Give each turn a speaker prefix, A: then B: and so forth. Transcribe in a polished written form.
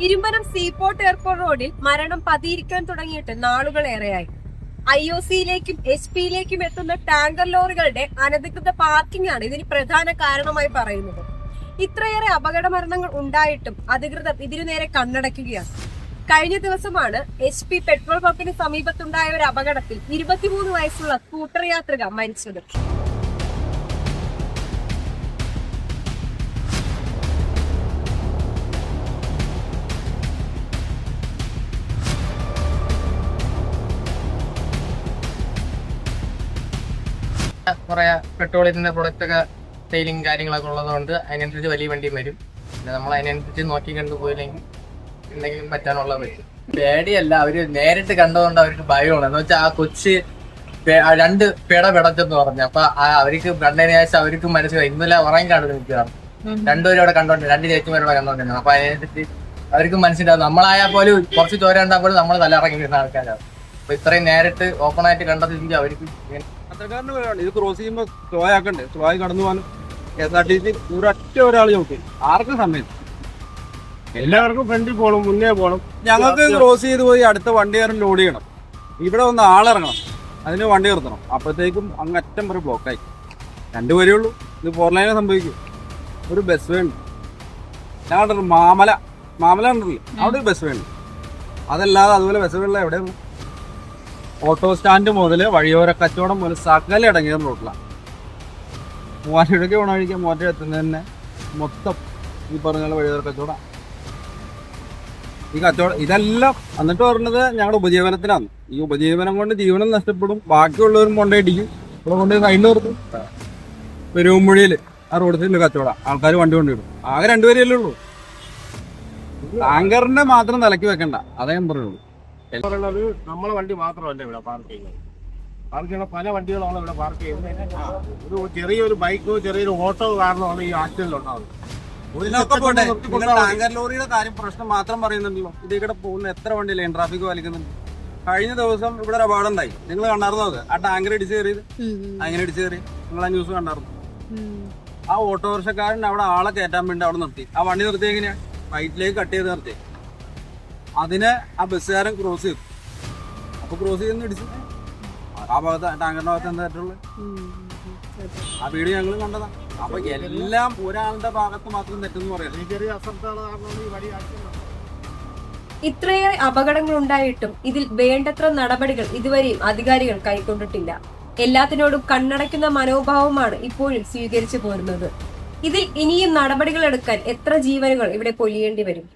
A: Irumpanam seaport airport റോഡിൽ മരണം പതിയിരിക്കാൻ തുടങ്ങിയിട്ട് നാളുകളേറെയായി. IOCയിലേക്കും SP-യിലേക്കും എത്തുന്ന ടാങ്കർ ലോറികളുടെ അനധികൃത പാർക്കിംഗ് ആണ് ഇതിന് പ്രധാന കാരണമായി പറയുന്നത്. ഇത്രയേറെ അപകട മരണങ്ങൾ ഉണ്ടായിട്ടും അധികൃതർ ഇതിനു നേരെ കണ്ണടയ്ക്കുകയാണ്. കഴിഞ്ഞ ദിവസമാണ് SP പെട്രോൾ പമ്പിന് സമീപത്തുണ്ടായ ഒരു അപകടത്തിൽ 23 വയസ്സുള്ള സ്കൂട്ടർ യാത്രിക മരിച്ചത്.
B: കുറെ പെട്രോളിന്റെ പ്രൊഡക്റ്റ് ഒക്കെ സെയിലിംഗ് കാര്യങ്ങളൊക്കെ ഉള്ളതുകൊണ്ട് അതിനനുസരിച്ച് വലിയ വണ്ടിയും വരും. പിന്നെ നമ്മൾ അതിനനുസരിച്ച് നോക്കി കണ്ടു പോയില്ലെങ്കിൽ എന്തെങ്കിലും പറ്റാനുള്ള പറ്റും. പേടിയല്ല, അവര് നേരിട്ട് കണ്ടതുകൊണ്ട് അവർക്ക് ഭയമാണ്. എന്ന് വെച്ചാൽ ആ കൊച്ച് 2 പിട പിടച്ചെന്ന് പറഞ്ഞു. അപ്പൊ അവർക്ക് കണ്ടതിന് ശേഷം അവർക്ക് മനസ്സിലായി. ഇന്നലെ ഉറങ്ങി കണ്ടു നിൽക്കുകയാണ്. രണ്ടുപേരും അവിടെ കണ്ടോണ്ട് 2 ചേച്ചിമാരോടെ കണ്ടോണ്ടിരുന്നു. അപ്പൊ അതിനനുസരിച്ച് അവർക്ക് മനസ്സിലാവും. നമ്മളായാൽ പോലും കുറച്ച് ചോര ഉണ്ടാകുമ്പോൾ പോലും നമ്മൾ തല ഇറങ്ങി വരുന്ന ആൾക്കാരാണ്. അപ്പൊ ഇത്രയും നേരിട്ട് ഓപ്പൺ ആയിട്ട് കണ്ടതിൽ അവർക്ക്
C: യാത്രക്കാരന് വേണം ഇത് ക്രോസ് ചെയ്യുമ്പോൾ സ്ലോ ആക്കണ്ടേ, സ്ലോ ആയി കടന്നു പോകാനും KSRTC ഒരൊറ്റ ഒരാൾ ചോദിച്ചു ആർക്കും സമയം
D: എല്ലാവർക്കും ഫ്രണ്ടിൽ പോകണം, മുന്നേ പോകണം.
C: ഞങ്ങൾക്ക് ക്രോസ് ചെയ്ത് പോയി അടുത്ത വണ്ടിക്കാരൻ ലോഡ് ചെയ്യണം. ഇവിടെ ഒന്ന് ആളിറങ്ങണം, അതിന് വണ്ടി നിർത്തണം. അപ്പോഴത്തേക്കും അങ്ങ് അറ്റം വരെ ബ്ലോക്കായി. 2 വരേ ഉള്ളൂ. ഇത് 4 ലൈനെ സംഭവിക്കും. ഒരു ബസ് വേണം. ഞങ്ങളുടെ മാമല ഉണ്ടല്ലോ, അവിടെ ഒരു ബസ് വേണം. അതല്ലാതെ അതുപോലെ ബസ് വേണ്ട എവിടെയാണ്? ഓട്ടോ സ്റ്റാൻഡ് മുതൽ വഴിയോര കച്ചവടം മുതൽ സകല അടങ്ങിയ റോട്ടിലാണ്. മൂവാറ്റയ്ക്ക് പോണ വഴിക്കാൻ മൂവാറ്റ എത്തുന്നത് തന്നെ മൊത്തം ഈ പറഞ്ഞ വഴിയോര കച്ചവടം. ഈ കച്ചവടം ഇതെല്ലാം എന്നിട്ട് പറഞ്ഞത് ഞങ്ങളുടെ ഉപജീവനത്തിനാണ്. ഈ ഉപജീവനം കൊണ്ട് ജീവനം നഷ്ടപ്പെടും. ബാക്കിയുള്ളവരും കൊണ്ടേടിക്കും. ഇവിടെ കൊണ്ട് സൈഡിൽ നിർത്തും. പെരുമ്പുഴയിൽ ആ റോഡ് സൈഡിൽ കച്ചവടം, ആൾക്കാർ വണ്ടി കൊണ്ടിടും. ആകെ 2 പേരല്ലേ ഉള്ളൂ. ടാങ്കറിന്റെ മാത്രം നിലയ്ക്ക് വെക്കണ്ട, അതേ ഞാൻ പറയുള്ളൂ.
D: പറയുന്നത് നമ്മളെ വണ്ടി മാത്രമല്ല ഇവിടെ പാർക്ക് ചെയ്യുന്നത്. പാർക്ക് ചെയ്യുന്ന പല വണ്ടികളാണ് ഇവിടെ പാർക്ക് ചെയ്യുന്നത്. ഒരു ചെറിയൊരു ബൈക്കോ ചെറിയൊരു ഓട്ടോ കാരണമാണ് ഈ ആക്സിഡന്റ് ഉണ്ടാകുന്നത്.
C: ടാങ്കർ ലോറിയുടെ കാര്യം പ്രശ്നം മാത്രം പറയുന്നുണ്ടല്ലോ. ഇതിവിടെ പോകുന്ന എത്ര വണ്ടി ലൈൻ ട്രാഫിക് വലിക്കുന്നുണ്ട്. കഴിഞ്ഞ ദിവസം ഇവിടെ ഒരു അപകടം ഉണ്ടായി. നിങ്ങൾ കണ്ടായിരുന്നോ? അത് ആ ടാങ്കർ ഇടിച്ച് കയറിയത് അങ്ങനെ ഇടിച്ച് കയറി നിങ്ങൾ ആ ന്യൂസ് കണ്ടായിരുന്നു. ആ ഓട്ടോറിക്ഷക്കാരൻ അവിടെ ആളെ കയറ്റാൻ വേണ്ടി അവിടെ നിർത്തി. ആ വണ്ടി നിർത്തി എങ്ങനെയാ റൈറ്റിലേക്ക് കട്ട് ചെയ്ത് നിർത്തി. അതിനെ ആ ബസ്സുകാരൻ ക്രോസ് ചെയ്തു. അപ്പൊ ക്രോസ് ചെയ്യുന്ന ഇടിച്ചു. ആ ഭാഗത്ത് ടാങ്കറിന്റെ ഭാഗത്ത് എന്താ പറ്റുള്ളൂ? ആ വീഡിയോ ഞങ്ങൾ കണ്ടതാ. അപ്പൊ എല്ലാം ഒരാളുടെ ഭാഗത്ത് മാത്രം തെറ്റെന്ന് പറയാം.
D: ഈ ചെറിയ അശ്രദ്ധകള് കാരണമാണ് ഈ വലിയ ആക്സിഡന്റ്.
A: ഇത്രയേറെ അപകടങ്ങൾ ഉണ്ടായിട്ടും ഇതിൽ വേണ്ടത്ര നടപടികൾ ഇതുവരെയും അധികാരികൾ കൈക്കൊണ്ടിട്ടില്ല. എല്ലാത്തിനോടും കണ്ണടയ്ക്കുന്ന മനോഭാവമാണ് ഇപ്പോഴും സ്വീകരിച്ചു പോരുന്നത്. ഇതിൽ ഇനിയും നടപടികൾ എടുക്കാൻ എത്ര ജീവനുകൾ ഇവിടെ പൊലിയേണ്ടി വരും?